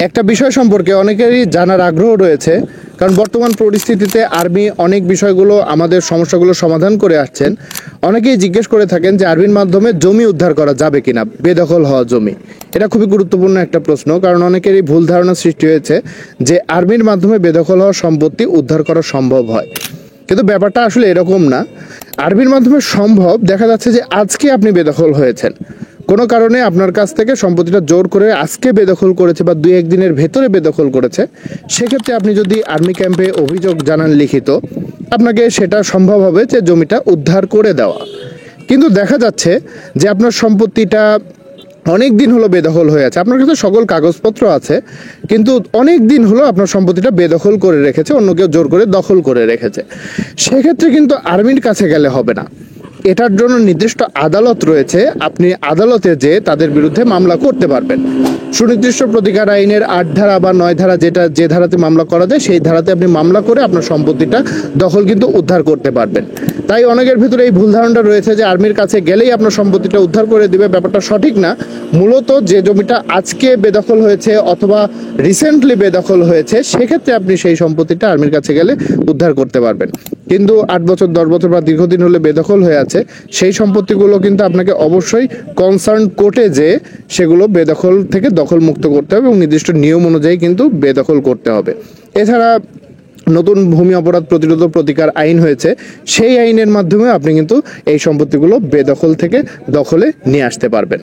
একটা বিষয় সম্পর্কে অনেকেরই জানার আগ্রহ রয়েছে, কারণ বর্তমান পরিস্থিতিতে আর্মি অনেক বিষয়গুলো আমাদের সমস্যাগুলো সমাধান করে আসছেন। অনেকেই জিজ্ঞেস করে থাকেন যে আর্মির মাধ্যমে জমি উদ্ধার করা যাবে কিনা, বেদখল হওয়া জমি। এটা খুবই গুরুত্বপূর্ণ একটা প্রশ্ন, কারণ অনেকেরই ভুল ধারণা সৃষ্টি হয়েছে যে আর্মির মাধ্যমে বেদখল হওয়া সম্পত্তি উদ্ধার করা সম্ভব হয়, কিন্তু ব্যাপারটা আসলে এরকম না। আর্মির মাধ্যমে সম্ভব। দেখা যাচ্ছে যে আজকে আপনি বেদখল হয়েছেন, কোনো কারণে আপনার কাছ থেকে সম্পত্তিটা জোর করে আজকে বেদখল করেছে বা দুই একদিনের ভেতরে বেদখল করেছে, সেক্ষেত্রে আপনি যদি আর্মি ক্যাম্পে অভিযোগ জানান লিখিত, আপনাকে সেটা সম্ভব হবে যে জমিটা উদ্ধার করে দেওয়া। কিন্তু দেখা যাচ্ছে যে আপনার সম্পত্তিটা অনেক দিন হলো বেদখল হয়ে আছে, আপনার কাছে সকল কাগজপত্র আছে, কিন্তু অনেক দিন হলো আপনার সম্পত্তিটা বেদখল করে রেখেছে, অন্য কেউ জোর করে দখল করে রেখেছে। সেক্ষেত্রে কিন্তু আর্মির কাছে গেলে হবে না, এটার জন্য নির্দিষ্ট আদালত রয়েছে। আপনি আদালতে যে তাদের বিরুদ্ধে মামলা করতে পারবেন। সুনির্দিষ্ট প্রতিকার আইনের ৮ ধারা বা ৯ ধারা, যে ধারাতে মামলা করা যায় সেই ধারাতে আপনি মামলা করে আপনার সম্পত্তিটা দখল কিন্তু উদ্ধার করতে পারবেন। তাই অনেকের ভিতরে এই ভুল ধারণা রয়েছে যে আর্মির কাছে গেলেই আপনার সম্পত্তিটা উদ্ধার করে দিবে। ব্যাপারটা সঠিক না। মূলত যে জমিটা আজকে বেদখল হয়েছে অথবা রিসেন্টলি বেদখল হয়েছে, সেক্ষেত্রে আপনি সেই সম্পত্তিটা আর্মির কাছে গেলে উদ্ধার করতে পারবেন। কিন্তু ৮ বছর ১০ বছর বা দীর্ঘদিন হলে বেদখল হয়ে আছে, সেই সম্পত্তিগুলো কিন্তু আপনাকে অবশ্যই কনসার্ন কোর্টে যে সেগুলো বেদখল থেকে দখল মুক্ত করতে হবে এবং নির্দিষ্ট নিয়ম অনুযায়ী কিন্তু বেদখল করতে হবে। এছাড়া নতুন ভূমি অপরাধ প্রতিরোধ প্রতিকার আইন হয়েছে, সেই আইনের মাধ্যমে আপনি কিন্তু এই সম্পত্তিগুলো বেদখল থেকে দখলে নিয়ে আসতে পারবেন।